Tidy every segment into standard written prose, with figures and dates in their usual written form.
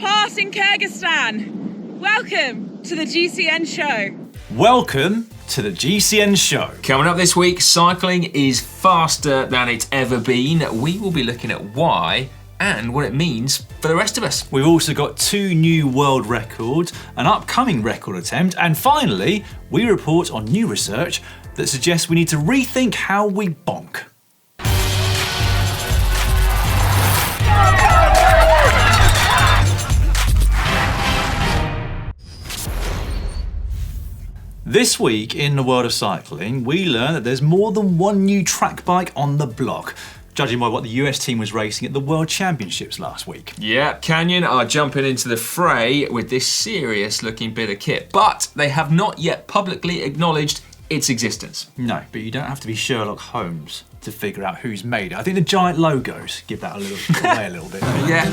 pass in Kyrgyzstan. Welcome to the GCN show. Welcome to the GCN show. Coming up this week, cycling is faster than it's ever been. We will be looking at why and what it means for the rest of us. We've also got 2 new world records, an upcoming record attempt, and finally, we report on new research that suggests we need to rethink how we bonk. This week in the world of cycling, we learn that there's more than one new track bike on the block, judging by what the US team was racing at the World Championships last week. Yeah, Canyon are jumping into the fray with this serious looking bit of kit, but they have not yet publicly acknowledged its existence. No, but you don't have to be Sherlock Holmes to figure out who's made it. I think the giant logos give that away a little bit. Yeah.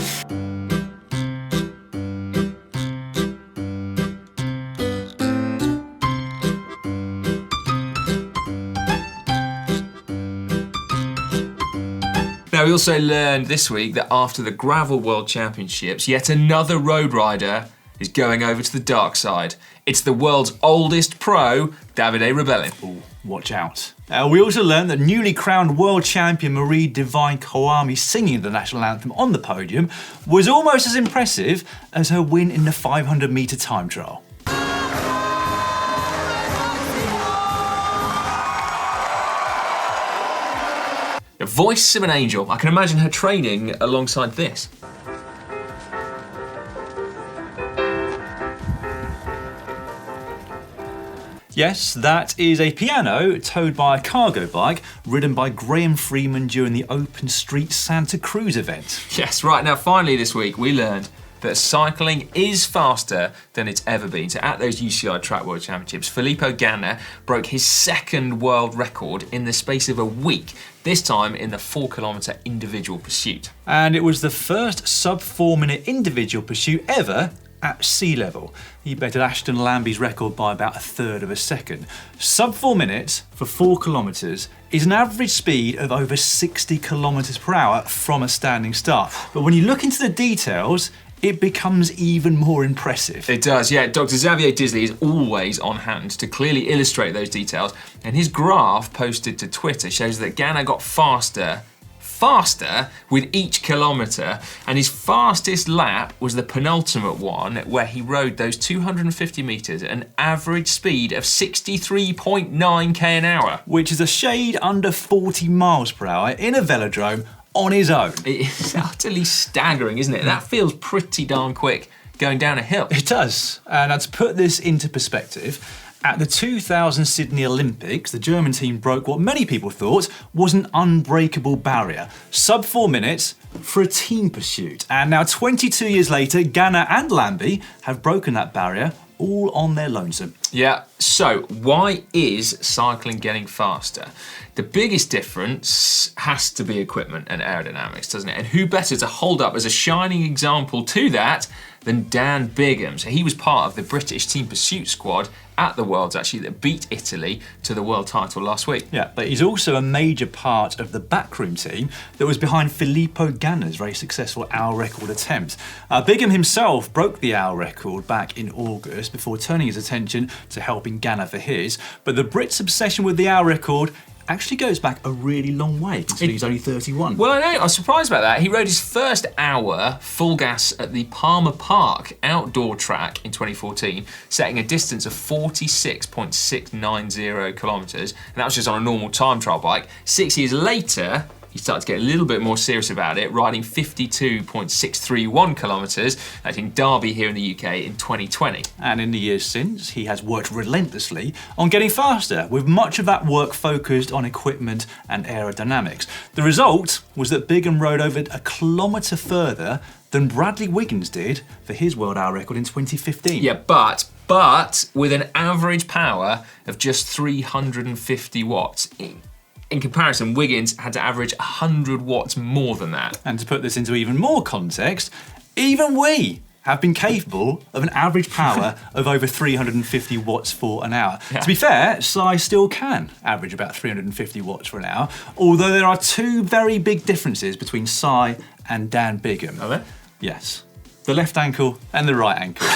Now, we also learned this week that after the Gravel World Championships, yet another road rider is going over to the dark side. It's the world's oldest pro, Davide Rebellin. Ooh, watch out. We also learned that newly crowned world champion Marie Divine Kawami singing the national anthem on the podium was almost as impressive as her win in the 500-metre time trial. The voice of an angel. I can imagine her training alongside this. Yes, that is a piano towed by a cargo bike ridden by Graham Freeman during the Open Street Santa Cruz event. Yes, right. Now, finally this week, we learned that cycling is faster than it's ever been. So at those UCI Track World Championships, Filippo Ganna broke his 2nd world record in the space of a week, this time in the 4-kilometre individual pursuit. And it was the first sub-4-minute individual pursuit ever at sea level. He bettered Ashton Lambie's record by about 1/3 of a second. Sub 4 minutes for 4 kilometres is an average speed of over 60 kilometres per hour from a standing start. But when you look into the details, it becomes even more impressive. It does, yeah. Dr. Xavier Disley is always on hand to clearly illustrate those details, and his graph posted to Twitter shows that Ganna got faster with each kilometre, and his fastest lap was the penultimate one where he rode those 250 metres at an average speed of 63.9 k an hour. Which is a shade under 40 miles per hour in a velodrome on his own. It's utterly staggering, isn't it? That feels pretty darn quick going down a hill. It does. And to put this into perspective, at the 2000 Sydney Olympics, the German team broke what many people thought was an unbreakable barrier. Sub 4 minutes for a team pursuit. And now 22 years later, Ganna and Lambie have broken that barrier all on their lonesome. Yeah, so why is cycling getting faster? The biggest difference has to be equipment and aerodynamics, doesn't it? And who better to hold up as a shining example to that than Dan Bigham? So he was part of the British team pursuit squad at the Worlds, actually, that beat Italy to the world title last week. Yeah, but he's also a major part of the backroom team that was behind Filippo Ganna's very successful hour record attempt. Bigham himself broke the hour record back in August before turning his attention to helping Ganna for his. But the Brits' obsession with the hour record actually goes back a really long way, considering he's only 31. Well, I know, I was surprised about that. He rode his first hour full gas at the Palmer Park outdoor track in 2014, setting a distance of 46.690 kilometres, and that was just on a normal time trial bike. 6 years later, he started to get a little bit more serious about it, riding 52.631 kilometres in Derby here in the UK in 2020. And in the years since, he has worked relentlessly on getting faster, with much of that work focused on equipment and aerodynamics. The result was that Bigham rode over a kilometre further than Bradley Wiggins did for his world hour record in 2015. Yeah, but with an average power of just 350 watts. In comparison, Wiggins had to average 100 watts more than that. And to put this into even more context, even we have been capable of an average power of over 350 watts for an hour. Yeah. To be fair, Cy still can average about 350 watts for an hour, although there are 2 very big differences between Cy and Dan Bigham. Are there? Yes. The left ankle and the right ankle.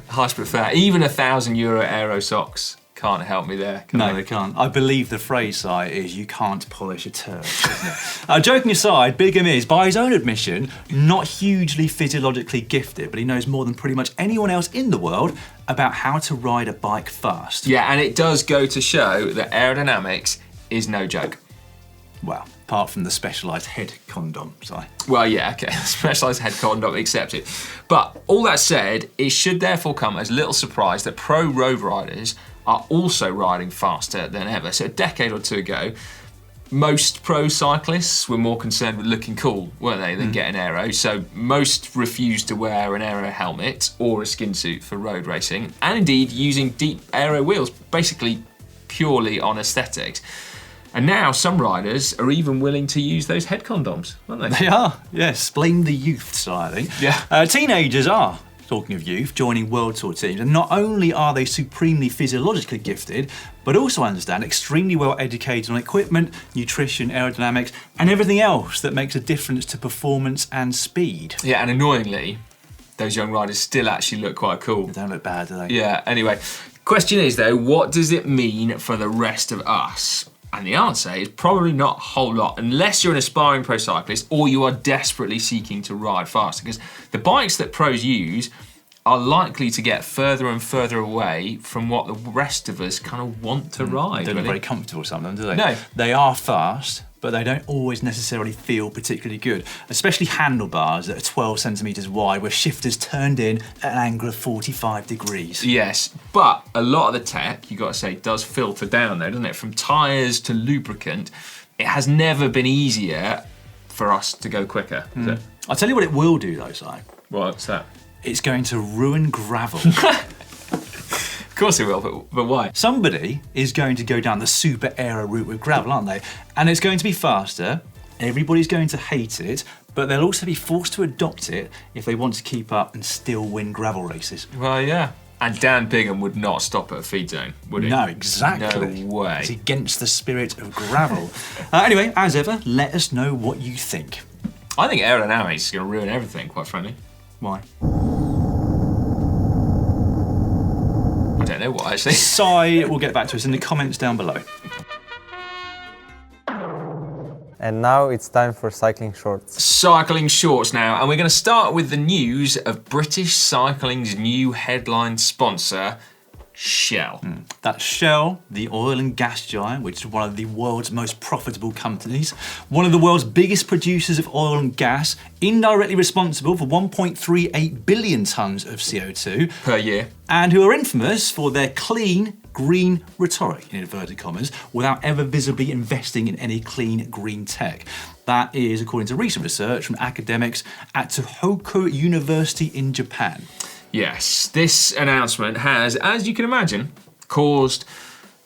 Harsh but fair. Even €1,000 aero socks can't help me there. No, they can't. I believe the phrase, Si, is you can't polish a turd, isn't it? Joking aside, Bigham is, by his own admission, not hugely physiologically gifted, but he knows more than pretty much anyone else in the world about how to ride a bike fast. Yeah, and it does go to show that aerodynamics is no joke. Well, apart from the specialised head condom, Si. Well, yeah, okay, specialised head condom, accepted. But all that said, it should therefore come as little surprise that pro road riders are also riding faster than ever. So a decade or two ago, most pro cyclists were more concerned with looking cool, weren't they, than getting aero. So most refused to wear an aero helmet or a skin suit for road racing, and indeed using deep aero wheels, basically purely on aesthetics. And now some riders are even willing to use those head condoms, aren't they? They are, yes. Blame the youth, Si, I think. Yeah. Teenagers are, talking of youth, joining World Tour teams. And not only are they supremely physiologically gifted, but also understand extremely well educated on equipment, nutrition, aerodynamics, and everything else that makes a difference to performance and speed. Yeah, and annoyingly, those young riders still actually look quite cool. They don't look bad, do they? Yeah, anyway. Question is though, what does it mean for the rest of us? And the answer is probably not a whole lot, unless you're an aspiring pro cyclist or you are desperately seeking to ride faster, because the bikes that pros use are likely to get further and further away from what the rest of us kind of want to ride. They look very comfortable, some of them, do they? No. They are fast, but they don't always necessarily feel particularly good, especially handlebars that are 12 centimetres wide with shifters turned in at an angle of 45 degrees. Yes, but a lot of the tech, you got to say, does filter down though, doesn't it? From tyres to lubricant, it has never been easier for us to go quicker, is it? I'll tell you what it will do though, Si. What's that? It's going to ruin gravel. Of course it will, but why? Somebody is going to go down the super aero route with gravel, aren't they? And it's going to be faster, everybody's going to hate it, but they'll also be forced to adopt it if they want to keep up and still win gravel races. Well, yeah. And Dan Bigham would not stop at a feed zone, would he? No, exactly. No way. It's against the spirit of gravel. Anyway, as ever, let us know what you think. I think aerodynamics is going to ruin everything, quite frankly. Why? I don't know what, actually. Si will get back to us in the comments down below. And now it's time for cycling shorts. Cycling shorts now, and we're going to start with the news of British cycling's new headline sponsor, Shell. That's Shell, the oil and gas giant, which is one of the world's most profitable companies, one of the world's biggest producers of oil and gas, indirectly responsible for 1.38 billion tonnes of CO2 Per year. and who are infamous for their clean, green rhetoric, in inverted commas, without ever visibly investing in any clean, green tech. That is according to recent research from academics at Tohoku University in Japan. Yes, this announcement has, as you can imagine, caused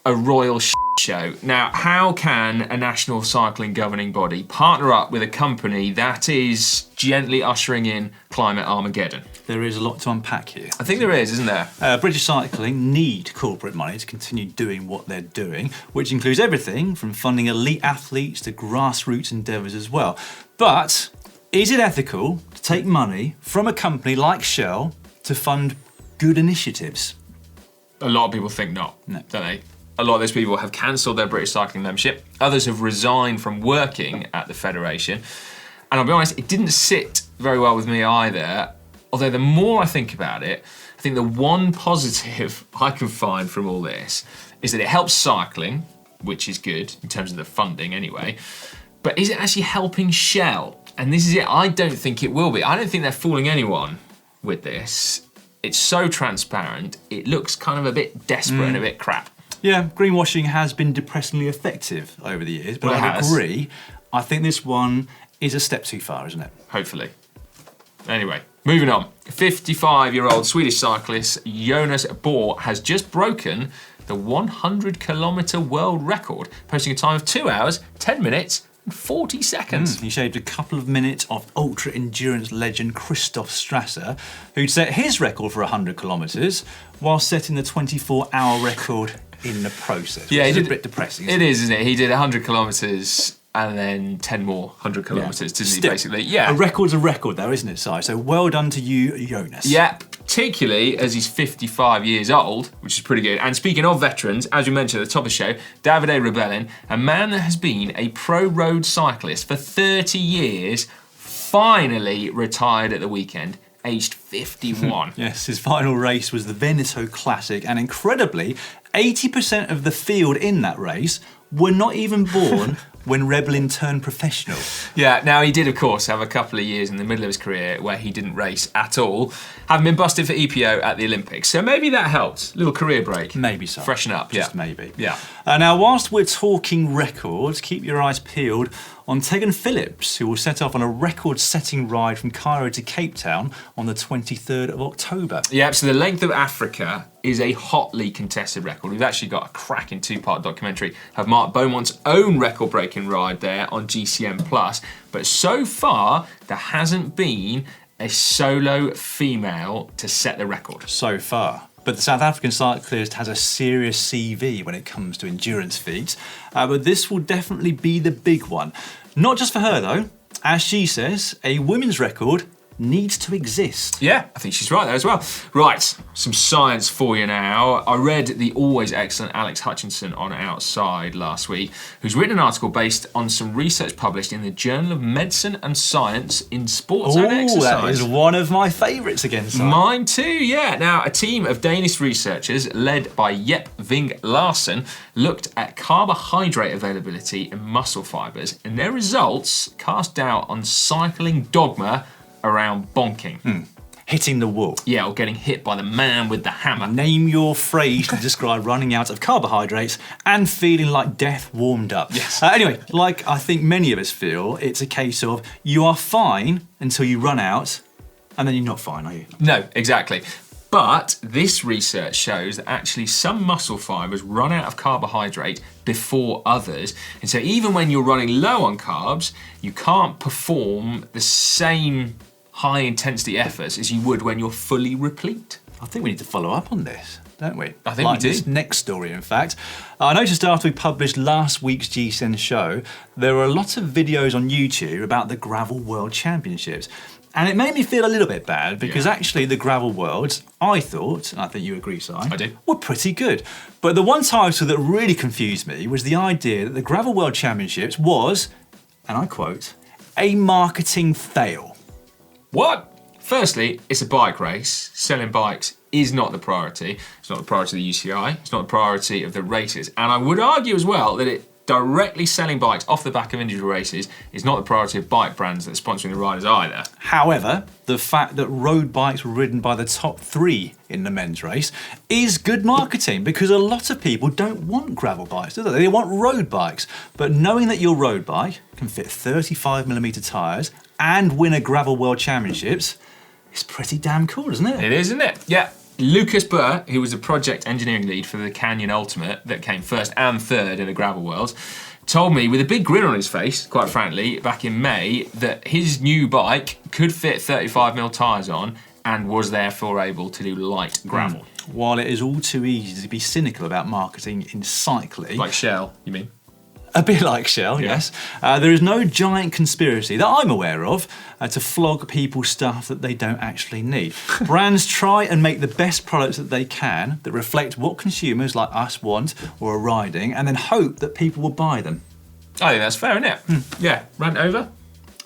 a royal show. Now, how can a national cycling governing body partner up with a company that is gently ushering in climate Armageddon? There is a lot to unpack here. I think there is, isn't there? British Cycling need corporate money to continue doing what they're doing, which includes everything from funding elite athletes to grassroots endeavours as well. But is it ethical to take money from a company like Shell to fund good initiatives? A lot of people think not, don't they? A lot of those people have cancelled their British cycling membership. Others have resigned from working at the federation. And I'll be honest, it didn't sit very well with me either. Although the more I think about it, I think the one positive I can find from all this is that it helps cycling, which is good in terms of the funding anyway. But is it actually helping Shell? And this is it, I don't think it will be. I don't think they're fooling anyone with this. It's so transparent, it looks kind of a bit desperate and a bit crap. Yeah, greenwashing has been depressingly effective over the years, but Well, it I has. agree. I think this one is a step too far, isn't it? Hopefully. Anyway, moving on. 55-year-old Swedish cyclist Jonas Bor has just broken the 100-kilometre world record, posting a time of 2 hours, 10 minutes, and 40 seconds. He shaved a couple of minutes off ultra-endurance legend Christoph Strasser, who'd set his record for 100 kilometres while setting the 24-hour record in the process. Yeah, which he is did- a bit depressing. It is, isn't it? He did 100 kilometres and then 10 more 100 kilometres, didn't he, Still, basically? Yeah. A record's a record though, isn't it, Si? So well done to you, Jonas. Yeah, particularly as he's 55 years old, which is pretty good. And speaking of veterans, as we mentioned at the top of the show, Davide Rebellin, a man that has been a pro road cyclist for 30 years, finally retired at the weekend, aged 51. Yes, his final race was the Veneto Classic, and incredibly, 80% of the field in that race were not even born when Rebellin turned professional. Yeah, now he did, of course, have a couple of years in the middle of his career where he didn't race at all, having been busted for EPO at the Olympics. So maybe that helped. Little career break. Maybe so. Freshen up, Just maybe. Yeah. Now, whilst we're talking records, keep your eyes peeled on Tegan Phillips, who will set off on a record-setting ride from Cairo to Cape Town on the 23rd of October. Yeah, so the length of Africa is a hotly contested record. We've actually got a cracking two-part documentary of Mark Beaumont's own record-breaking ride there on GCN+. But so far, there hasn't been a solo female to set the record. So far. But the South African cyclist has a serious CV when it comes to endurance feats. But this will definitely be the big one. Not just for her though. As she says, a women's record needs to exist. Yeah, I think she's right there as well. Right, some science for you now. I read the always excellent Alex Hutchinson on Outside last week, who's written an article based on some research published in the Journal of Medicine and Science in Sports and Exercise. That is one of my favourites again, Si. Mine too, yeah. Now, a team of Danish researchers led by Jep Ving Larsen looked at carbohydrate availability in muscle fibres, and their results cast doubt on cycling dogma around bonking. Hitting the wall. Yeah, or getting hit by the man with the hammer. Name your phrase to describe running out of carbohydrates and feeling like death warmed up. Yes. Anyway, like I think many of us feel, it's a case of you are fine until you run out, and then you're not fine, are you? No, exactly. But this research shows that actually some muscle fibres run out of carbohydrate before others. And so even when you're running low on carbs, you can't perform the same high intensity efforts as you would when you're fully replete. I think we need to follow up on this, don't we? I think like we do. This next story, in fact. I noticed after we published last week's GCN show, there were a lot of videos on YouTube about the Gravel World Championships. And it made me feel a little bit bad because actually the Gravel Worlds, I thought, and I think you agree, Si, I do, were pretty good. But the one title that really confused me was the idea that the Gravel World Championships was, and I quote, a marketing fail. What? Firstly, it's a bike race. Selling bikes is not the priority. It's not the priority of the UCI. It's not the priority of the races. And I would argue as well that directly selling bikes off the back of individual races is not the priority of bike brands that are sponsoring the riders either. However, the fact that road bikes were ridden by the top 3 in the men's race is good marketing because a lot of people don't want gravel bikes, do they? They want road bikes. But knowing that your road bike can fit 35mm tyres and win a Gravel World Championships is pretty damn cool, isn't it? It is, isn't it? Yeah. Lucas Burr, who was the project engineering lead for the Canyon Ultimate that came first and third in the Gravel Worlds, told me with a big grin on his face, quite frankly, back in May, that his new bike could fit 35mm tyres on and was therefore able to do light gravel. While it is all too easy to be cynical about marketing in cycling... Like Shell, you mean? A bit like Shell, yes. There is no giant conspiracy that I'm aware of to flog people stuff that they don't actually need. Brands try and make the best products that they can that reflect what consumers like us want or are riding and then hope that people will buy them. I think that's fair, isn't it? Yeah, rant over?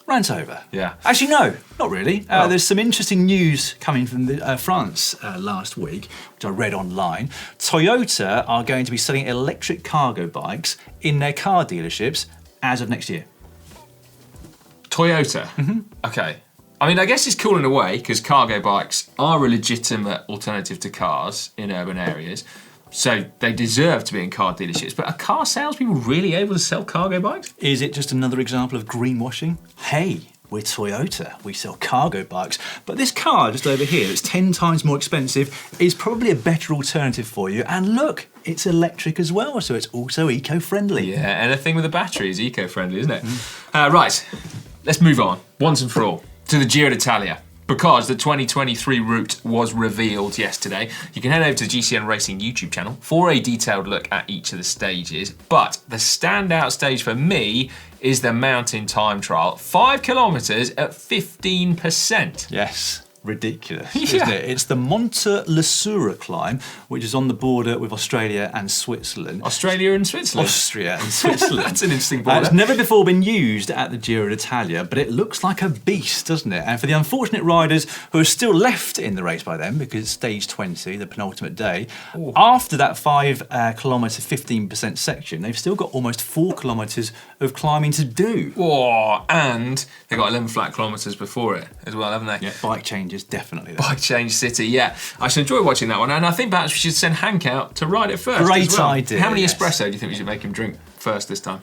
Rant over. Yeah. Actually, no, not really. There's some interesting news coming from France last week, which I read online. Toyota are going to be selling electric cargo bikes in their car dealerships as of next year. Toyota? Okay. I mean, I guess it's cool in a way because cargo bikes are a legitimate alternative to cars in urban areas. So they deserve to be in car dealerships. But are car salespeople really able to sell cargo bikes? Is it just another example of greenwashing? Hey, we're Toyota, we sell cargo bikes. But this car just over here, that's 10 times more expensive, is probably a better alternative for you. And look, it's electric as well, so it's also eco-friendly. Yeah, anything with a battery is eco-friendly, isn't it? Right, let's move on, once and for all, to the Giro d'Italia. because the 2023 route was revealed yesterday. You can head over to the GCN Racing YouTube channel for a detailed look at each of the stages. But the standout stage for me is the mountain time trial. 5 kilometers at 15%. Yes. Ridiculous, isn't it? It's the Monte Lesura climb, which is on the border with Australia and Switzerland. Australia and Switzerland? Austria and Switzerland. That's an interesting border. It's never before been used at the Giro d'Italia, but it looks like a beast, doesn't it? And for the unfortunate riders who are still left in the race by then, because it's stage 20, the penultimate day, after that 5 kilometre 15% section, they've still got almost 4 kilometres of climbing to do. Whoa, and they got 11 flat kilometres before it as well, haven't they? Yeah, bike changes, definitely. Bike change city, yeah. I should enjoy watching that one, and I think perhaps we should send Hank out to ride it first. Great as well. idea. How many yes. espresso do you think we should make him drink first this time?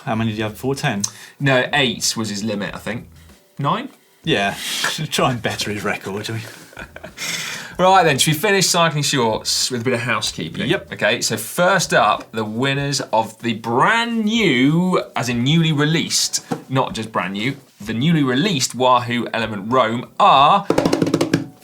How many did you have before? 10? No, 8 was his limit, I think. 9? Yeah, should try and better his record, shall we? Right then, should we finish cycling shorts with a bit of housekeeping? Yep. Okay, so first up, the winners of the brand new, as in newly released, not just brand new, the newly released Wahoo Element Rome are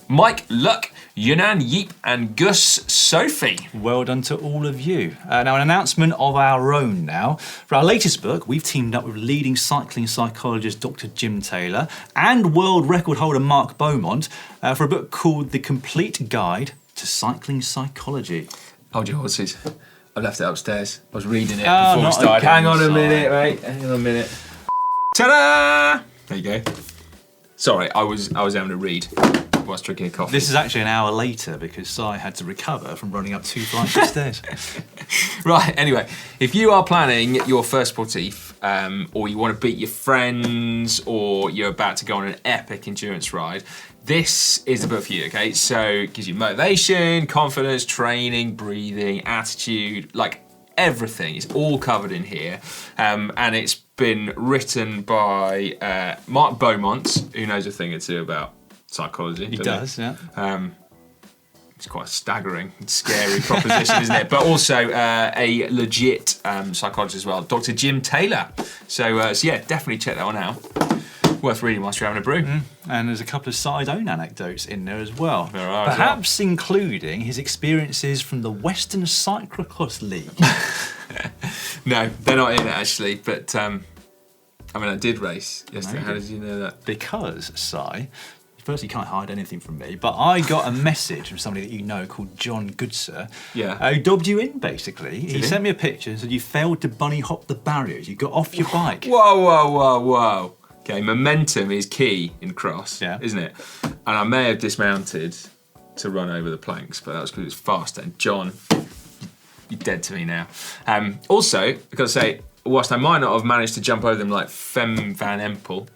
Mike Luck, Yunan Yeep, and Gus Sophie. Well done to all of you. Now, an announcement of our own now. For our latest book, we've teamed up with leading cycling psychologist Dr. Jim Taylor and world record holder Mark Beaumont for a book called The Complete Guide to Cycling Psychology. Hold your horses. I've left it upstairs. I was reading it Oh, before we not started. again, Hang on a Si. minute, mate. Hang on a minute. Ta-da! There you go. Sorry, I was having to read whilst drinking a coffee. This is actually an hour later because Si had to recover from running up 2 flights of stairs. Right, anyway, if you are planning your first sportif, or you want to beat your friends, or you're about to go on an epic endurance ride, this is the book for you, okay? So it gives you motivation, confidence, training, breathing, attitude, like everything is all covered in here. And it's been written by Mark Beaumont, who knows a thing or two about psychology. He does, yeah. It's quite a staggering, scary proposition, isn't it? But also a legit psychologist as well, Dr. Jim Taylor. So yeah, definitely check that one out. Worth reading whilst you're having a brew. And there's a couple of Si's own anecdotes in there as well. There are as Perhaps including his experiences from the Western Cyclocross League. No, they're not in it actually, but I mean, I did race yesterday. No, How did you know that? Because, Si, first, you can't hide anything from me, but I got a message from somebody that you know called John Goodser, Yeah. who dobbed you in, basically. He he? sent me a picture and said you failed to bunny hop the barriers. You got off your bike. Whoa, whoa, whoa, whoa. Okay, momentum is key in cross, Yeah. isn't it? And I may have dismounted to run over the planks, but that was because it was faster. And John, you're dead to me now. Also, I've got to say, whilst I might not have managed to jump over them like Fem Van Empel,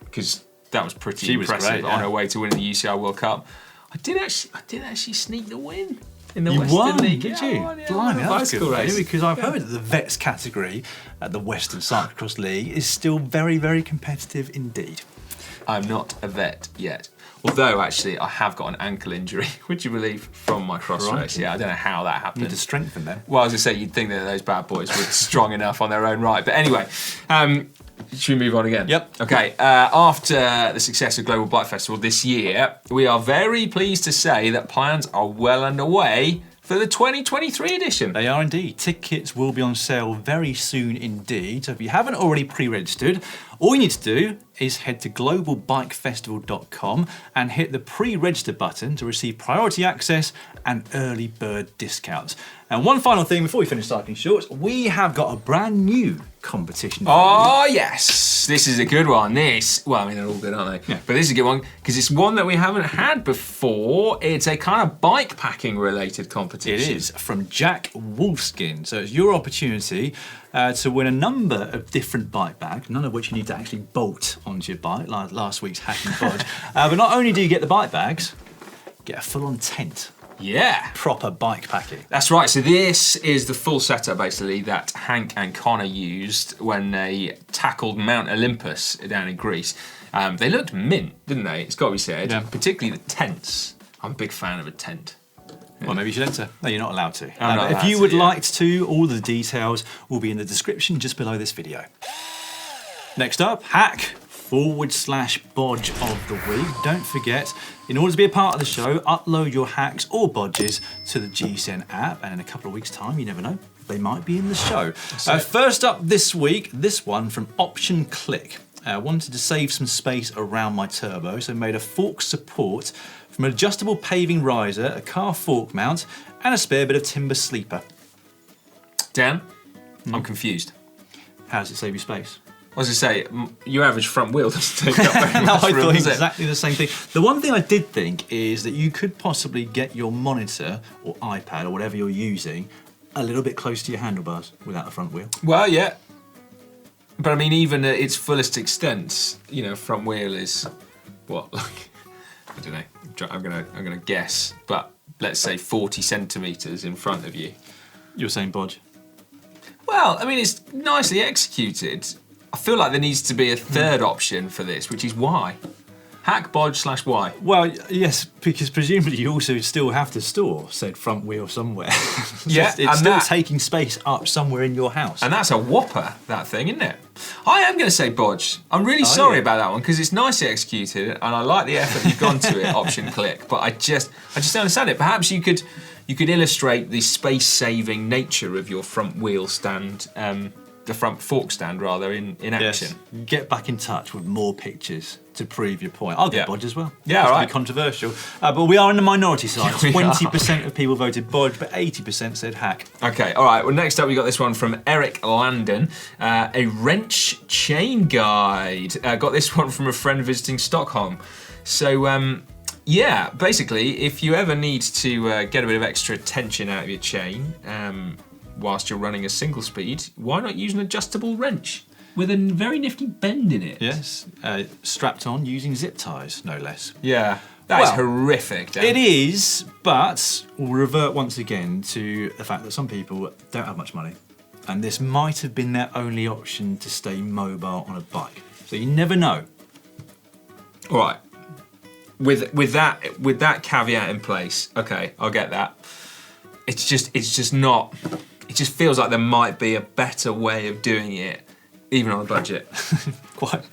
because that was pretty She was impressive great, on yeah. her way to winning the UCI World Cup, I did actually sneak the win in the You Western won, League. did Yeah, you? I won, yeah, I Blimey, won a that's bicycle good, race. because I've heard that the vets category at the Western Cyclocross League is still very, very competitive indeed. I'm not a vet yet. Although, actually, I have got an ankle injury, would you believe, from my cross Crikey. race. Yeah, I don't know how that You happened. need to strengthen them. Well, as I say, you'd think that those bad boys were strong enough on their own right. But anyway, should we move on again? Yep. Okay, after the success of Global Bike Festival this year, we are very pleased to say that plans are well underway for the 2023 edition. They are indeed. Tickets will be on sale very soon indeed. So if you haven't already pre-registered, all you need to do is head to globalbikefestival.com and hit the pre-register button to receive priority access and early bird discounts. And one final thing before we finish cycling shorts, we have got a brand new competition. Oh, yes. This is a good one. Well, I mean, they're all good, aren't they? Yeah. But this is a good one because it's one that we haven't had before. It's a kind of bike packing related It competition. is from Jack Wolfskin. So it's your opportunity to win a number of different bike bags, none of which you need to actually bolt onto your bike, like last week's Hack and Bodge. But not only do you get the bike bags, you get a full-on tent. Yeah. Proper bike packing. That's right. So this is the full setup, basically, that Hank and Connor used when they tackled Mount Olympus down in Greece. They looked mint, didn't they? It's got to be said. Yeah. Particularly the tents. I'm a big fan of a tent. Well, maybe you should enter. No, you're not allowed to. I'm not But if allowed you to, would yeah. like to, all the details will be in the description just below this video. Next up, Hack /Bodge of the week. Don't forget, in order to be a part of the show, upload your hacks or bodges to the GCN app, and in a couple of weeks' time, you never know, they might be in the show. First up this week, this one from Option Click. I wanted to save some space around my turbo, so made a fork support from an adjustable paving riser, a car fork mount, and a spare bit of timber sleeper. Dan, I'm confused. How does it save you space? I was going to say, your average front wheel doesn't take up very No, much I room, thought does it? exactly the same thing. The one thing I did think is that you could possibly get your monitor or iPad or whatever you're using a little bit close to your handlebars without a front wheel. Well, yeah. But I mean, even at its fullest extent, front wheel is what, like, I don't know. I'm gonna guess, but let's say 40 centimeters in front of you. You're saying Bodge? Well, I mean, it's nicely executed. I feel like there needs to be a third option for this, which is Y. Hack Bodge /Y. Well, yes, because presumably you also still have to store said front wheel somewhere. Yeah, it's still taking space up somewhere in your house. And that's a whopper, that thing, isn't it? I am going to say Bodge. I'm really sorry about that one because it's nicely executed and I like the effort you've gone to it, Option Click. But I just don't understand it. Perhaps you could illustrate the space-saving nature of your front wheel stand, the front fork stand rather, in action. Yes. Get back in touch with more pictures to prove your point. I'll get Bodge as well. Yeah, all right. To be controversial. But we are in the minority side. We 20% of people voted Bodge, but 80% said hack. Okay, all right. Well, next up we got this one from Eric Landon, a wrench chain guide. Got this one from a friend visiting Stockholm. So, yeah, basically, if you ever need to get a bit of extra tension out of your chain whilst you're running a single speed, why not use an adjustable wrench with a very nifty bend in it? Yes, strapped on using zip ties, no less. Yeah, that is horrific, Dan. It is, but we'll revert once again to the fact that some people don't have much money, and this might have been their only option to stay mobile on a bike. So you never know. All right. With that caveat in place, okay, I'll get that. It's just not. It just feels like there might be a better way of doing it, even on a budget.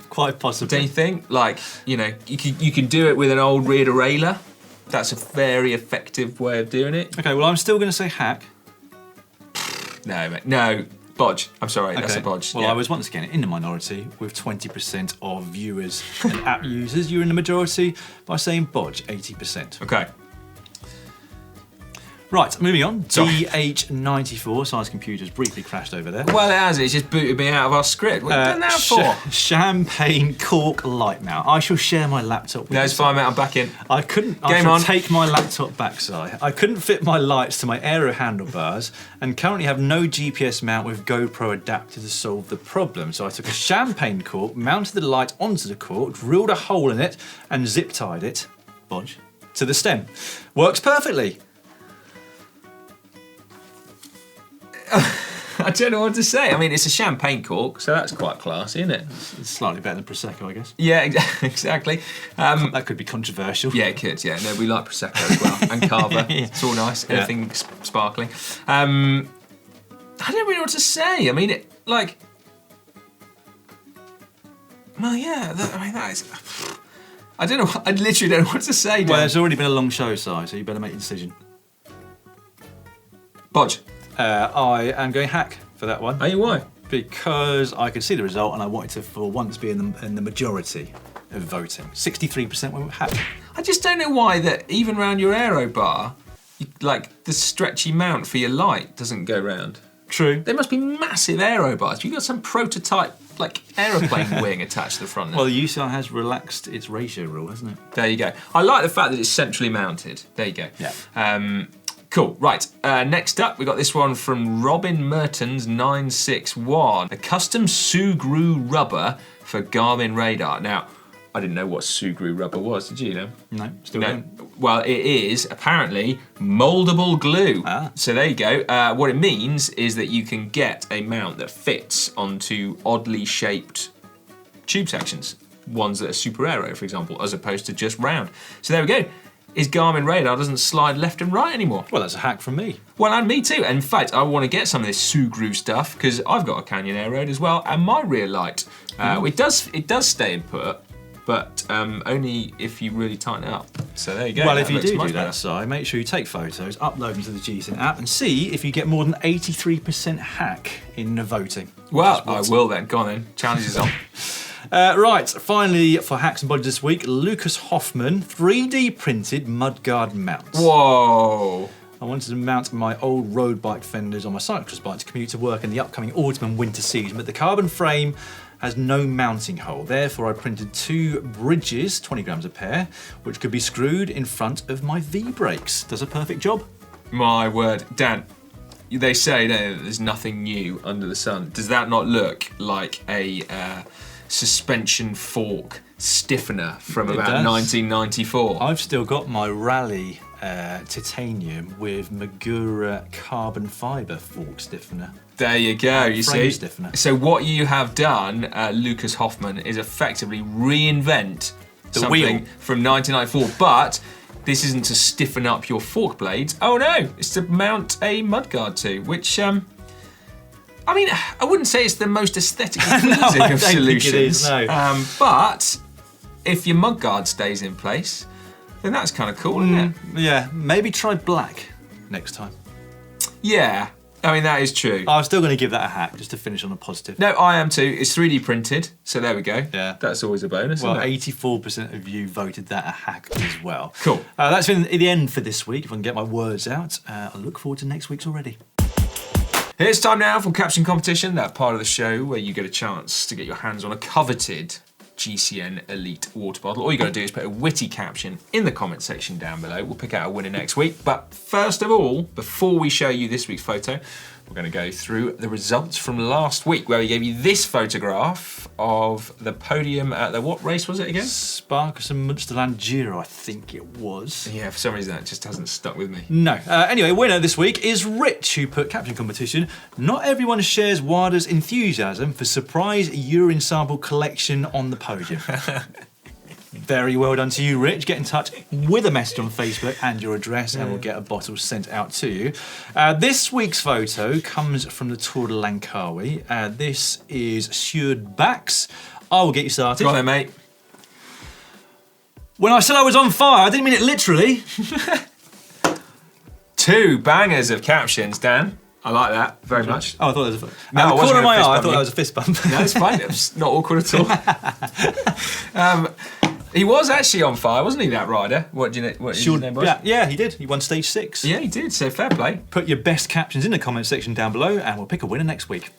quite possibly. Don't you think? Like, you can do it with an old rear derailleur. That's a very effective way of doing it. Okay, well, I'm still going to say hack. No, mate. No, Bodge. I'm sorry, that's a Bodge. Well, I was once again in the minority with 20% of viewers and app users. You're in the majority by saying Bodge, 80%. Okay. Right, moving on. Sorry. DH94, Science Computers briefly crashed over there. Well, it has. It's just booted me out of our script. What have you done that for? Champagne cork light mount. I shall share my laptop with you. No, it's fine, mate. I'm back in. I couldn't. Game I on. should take my laptop backside. I couldn't fit my lights to my aero handlebars, and currently have no GPS mount with GoPro adapter to solve the problem. So I took a champagne cork, mounted the light onto the cork, drilled a hole in it, and zip tied it, Bodge, to the stem. Works perfectly. I don't know what to say. I mean, it's a champagne cork, so that's quite classy, isn't it? It's slightly better than Prosecco, I guess. Yeah, exactly. That could be controversial. Yeah, it could. Yeah, no, we like Prosecco as well, and Cava. It's all nice. Anything sparkling. I don't really know what to say. I mean, well, yeah. That is. I don't know. I literally don't know what to say. Well, it's already been a long show, Si, so you better make your decision. Bodge. I am going hack for that one. Are you why? Because I could see the result and I wanted to, for once, be in the majority of voting. 63% went with hack. I just don't know why that even round your aero bar, like the stretchy mount for your light doesn't go round. True. There must be massive aero bars. You've got some prototype like aeroplane wing attached to the front. Well, the UCI has relaxed its ratio rule, hasn't it? There you go. I like the fact that it's centrally mounted. There you go. Yeah. Cool, right. Next up, we got this one from Robin Mertens 961. A custom Sugru rubber for Garmin radar. Now, I didn't know what Sugru rubber was, did you know? No, still don't. Well, it is apparently moldable glue. So there you go. What it means is that you can get a mount that fits onto oddly shaped tube sections. Ones that are super aero, for example, as opposed to just round. So there we go. his Garmin radar doesn't slide left and right anymore. Well, that's a hack from me. Well, and me too. And in fact, I want to get some of this Sugru stuff because I've got a Canyon Air Road as well, and my rear light, it does stay in put, but only if you really tighten it up. So there you go. Well, that if you looks do much do that, better. Si, make sure you take photos, upload them to the GCN app, and see if you get more than 83% hack in the voting. Well, I will then. Go on then. Challenge is on. Right, finally for hacks and bodges this week, Lucas Hoffman 3D printed mudguard mounts. Whoa. I wanted to mount my old road bike fenders on my cyclist bike to commute to work in the upcoming autumn and winter season, but the carbon frame has no mounting hole. Therefore, I printed 2 bridges, 20 grams a pair, which could be screwed in front of my V-brakes. Does a perfect job. My word. Dan, they say that there's nothing new under the sun. Does that not look like a suspension fork stiffener from It about does. 1994? I've still got my Rally titanium with Magura carbon fibre fork stiffener. There you go, you frame see. stiffener. So what you have done, Lucas Hoffman, is effectively reinvent The something wheel. from 1994, but this isn't to stiffen up your fork blades. Oh no, it's to mount a mudguard to, which, I mean, I wouldn't say it's the most aesthetically pleasing I of don't think solutions. it is, no. But if your mudguard stays in place, then that's kind of cool, isn't it? Yeah, maybe try black next time. Yeah, I mean, that is true. I was still going to give that a hack just to finish on a positive. No, I am too. It's 3D printed, so there we go. Yeah. That's always a bonus, Well, isn't it? 84% of you voted that a hack as well. Cool. That's been the end for this week. If I can get my words out, I look forward to next week's already. It's time now for Caption Competition, that part of the show where you get a chance to get your hands on a coveted GCN Elite water bottle. All you got to do is put a witty caption in the comment section down below. We'll pick out a winner next week. But first of all, before we show you this week's photo, we're going to go through the results from last week, where we gave you this photograph of the podium at the, what race was it again? Sparkus and Munsterland Giro, I think it was. Yeah, for some reason that just hasn't stuck with me. No. Anyway, winner this week is Rich, who put Caption Competition. Not everyone shares Wada's enthusiasm for surprise urine sample collection on the podium. Very well done to you, Rich. Get in touch with a message on Facebook and your address, and we'll get a bottle sent out to you. This week's photo comes from the Tour de Langkawi. This is Sjoerd Bax. I will get you started. Go on then, mate. When I said I was on fire, I didn't mean it literally. 2 bangers of captions, Dan. I like that very much. Oh, I thought that was a No, I the wasn't corner of my gonna eye, I fist thought bump that was a fist bump. No, it's fine. It was not awkward at all. He was actually on fire, wasn't he, that rider? What his name was? Yeah, he did. He won stage 6. Yeah, he did, so fair play. Put your best captions in the comment section down below and we'll pick a winner next week.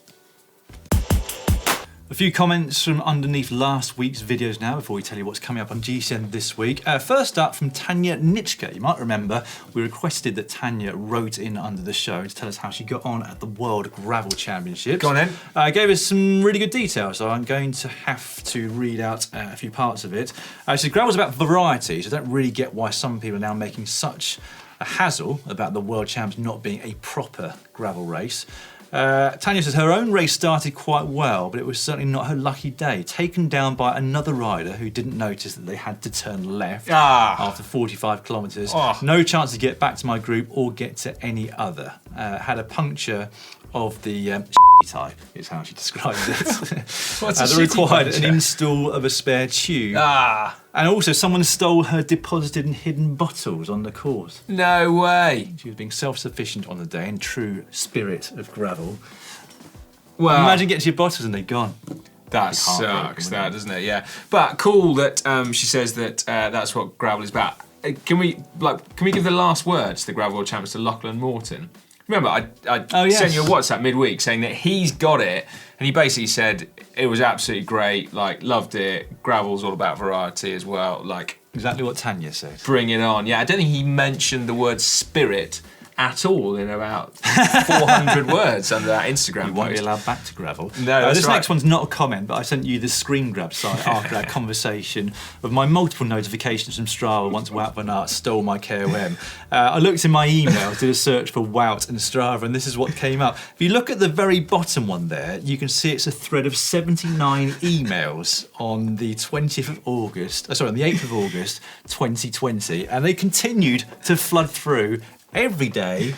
A few comments from underneath last week's videos now before we tell you what's coming up on GCN this week. First up from Tanya Nitschke. You might remember we requested that Tanya wrote in under the show to tell us how she got on at the World Gravel Championships. Go on then. Gave us some really good details, so I'm going to have to read out a few parts of it. She said, gravel's about variety, so I don't really get why some people are now making such a hassle about the World Champs not being a proper gravel race. Tanya says her own race started quite well, but it was certainly not her lucky day. Taken down by another rider who didn't notice that they had to turn left after 45 kilometres. No chance to get back to my group or get to any other. Had a puncture of the type, is how she described it. What's a that shitty required puncture? an install of a spare tube. And also someone stole her deposited and hidden bottles on the course. No way. She was being self-sufficient on the day in true spirit of gravel. Well, Imagine getting to your bottles and they're gone. that It's heartbreaking, sucks, wouldn't it? doesn't it? Yeah. But cool that she says that that's what gravel is about. Can we give the last word to the Gravel World Champions to Lachlan Morton? Remember, I yes. sent you a WhatsApp midweek saying that he's got it, and he basically said it was absolutely great, like, loved it. Gravel's all about variety as well, like, Exactly what Tanya said. bring it on. Yeah, I don't think he mentioned the word spirit at all in about 400 words under that Instagram You won't be post. allowed back to gravel. No, that's this right. next one's not a comment, but I sent you the screen grab site after that conversation of my multiple notifications from Strava once Wout van Aert stole my KOM. I looked in my emails, did a search for Wout and Strava, and this is what came up. If you look at the very bottom one there, you can see it's a thread of 79 emails on the 20th of August, on the 8th of August, 2020, and they continued to flood through every day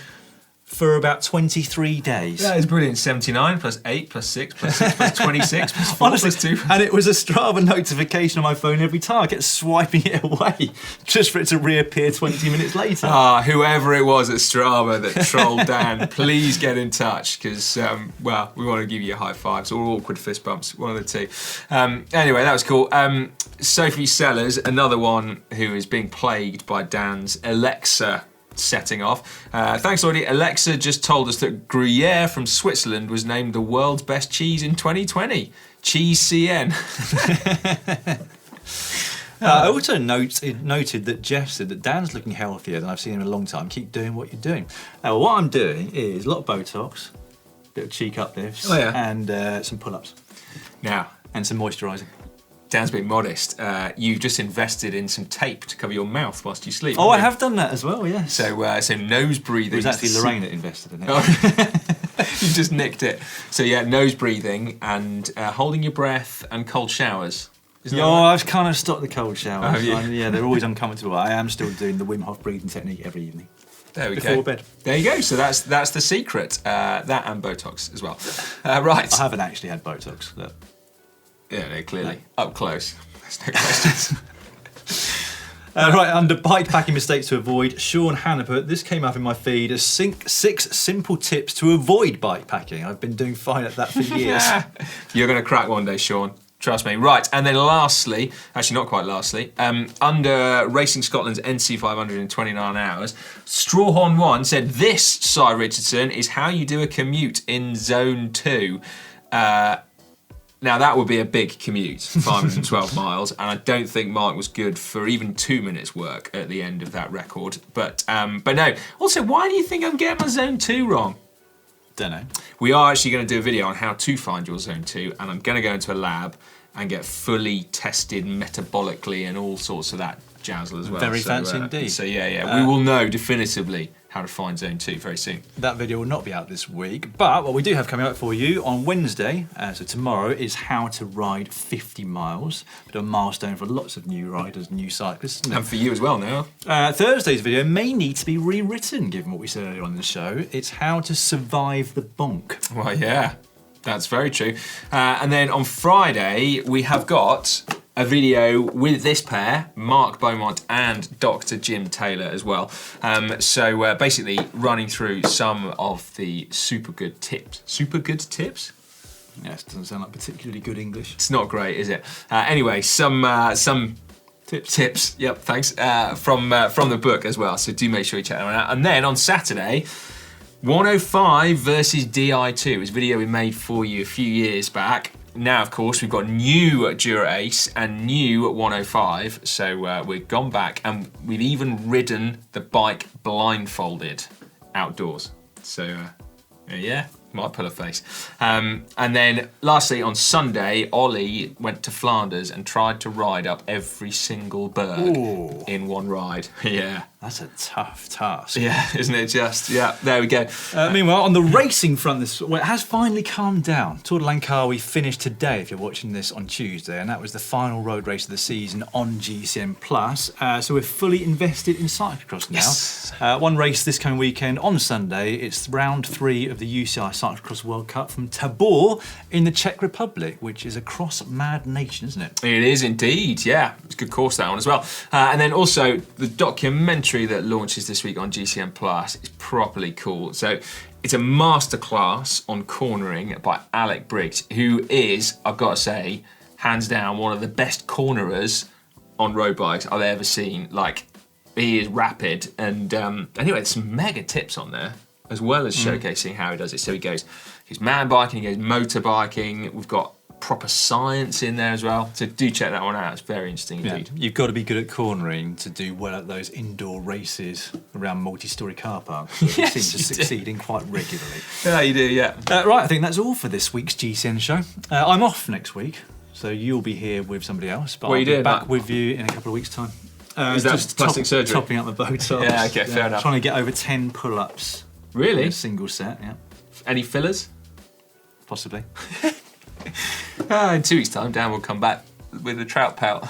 for about 23 days. That is brilliant. 79 plus 8 plus 6 plus 6 plus 26 plus 4 Honestly, plus 2. and it was a Strava notification on my phone every time. I kept swiping it away just for it to reappear 20 minutes later. Whoever it was at Strava that trolled Dan, please get in touch because, well, we want to give you high fives or awkward fist bumps, one of the two. Anyway, that was cool. Sophie Sellers, another one who is being plagued by Dan's Alexa setting off. Thanks, Audie. Alexa just told us that Gruyere from Switzerland was named the world's best cheese in 2020. Cheese CN. I also noted that Jeff said that Dan's looking healthier than I've seen him in a long time. Keep doing what you're doing. What I'm doing is a lot of Botox, a bit of cheek uplifts, and some pull-ups. Now, and some moisturising. Dan's being modest. You've just invested in some tape to cover your mouth whilst you sleep. Oh, I have done that as well, yes. So nose breathing. It was actually Lorraine that invested in it. You just nicked it. So yeah, nose breathing and holding your breath and cold showers. I've kind of stopped the cold showers. Oh, yeah. Yeah, they're always uncomfortable. I am still doing the Wim Hof breathing technique every evening. There we Before go. bed. There you go. So that's the secret. That and Botox as well. Right. I haven't actually had Botox. Look. Yeah, no, clearly. Up close. There's no questions. Right, under bike packing mistakes to avoid, Sean Hanna put, this came up in my feed as 6 simple tips to avoid bike packing. I've been doing fine at that for years. You're going to crack one day, Sean. Trust me. Right, and then lastly, actually not quite lastly, under Racing Scotland's NC 500 in 29 hours, Strawhorn 1 said, this, Cy Richardson, is how you do a commute in Zone 2. Now that would be a big commute, 512 miles, and I don't think Mark was good for even 2 minutes work at the end of that record. But no. Also, why do you think I'm getting my Zone 2 wrong? Don't know. We are actually going to do a video on how to find your Zone 2, and I'm going to go into a lab and get fully tested metabolically and all sorts of that jazzle as well. Very fancy indeed. So yeah, we will know definitively how to find Zone 2 very soon. That video will not be out this week, but what we do have coming up for you on Wednesday, so tomorrow, is how to ride 50 miles. A bit of a milestone for lots of new riders, new cyclists, isn't it? And for you as well now. Thursday's video may need to be rewritten, given what we said earlier on in the show. It's how to survive the bonk. Well, yeah, that's very true. And then on Friday, we have got a video with this pair, Mark Beaumont and Dr. Jim Taylor as well. So basically running through some of the super good tips. Super good tips? Yes, doesn't sound like particularly good English. It's not great, is it? Anyway, some tips. Yep, thanks. From the book as well. So do make sure you check that one out. And then on Saturday, 105 versus DI2 is a video we made for you a few years back. Now, of course, we've got new Dura Ace and new 105, so we've gone back and we've even ridden the bike blindfolded outdoors. So, yeah, might pull a face. And then, lastly, on Sunday, Ollie went to Flanders and tried to ride up every single berg in one ride. Yeah. That's a tough task. Yeah, isn't it just? Yeah, there we go. Meanwhile, on the racing front, it has finally calmed down. Tour de Langkawi finished today, if you're watching this on Tuesday, and that was the final road race of the season on GCN+. So we're fully invested in cyclocross now. Yes. One race this coming weekend on Sunday. It's round 3 of the UCI Cyclocross World Cup from Tabor in the Czech Republic, which is a cross-mad nation, isn't it? It is indeed, yeah. It's a good course, that one as well. And then also the documentary that launches this week on GCN Plus is properly cool. So it's a masterclass on cornering by Alec Briggs, who is, I've got to say, hands down one of the best cornerers on road bikes I've ever seen. Like, he is rapid, and anyway, there's some mega tips on there, as well as showcasing how he does it. So he goes mountain biking, he goes motorbiking. We've got proper science in there as well. So do check that one out. It's very interesting indeed. You've got to be good at cornering to do well at those indoor races around multi-storey car parks. That you seem to succeed in quite regularly. Yeah, you do, yeah. Right, I think that's all for this week's GCN show. I'm off next week, so you'll be here with somebody else, but What are I'll you be doing, back Matt? with you in a couple of weeks' time. Is that just plastic surgery? Topping up my Botox. Yeah, okay, fair enough. Trying to get over 10 pull-ups. Really? In a single set, yeah. Any fillers? Possibly. In 2 weeks' time, Dan will come back with a trout pout.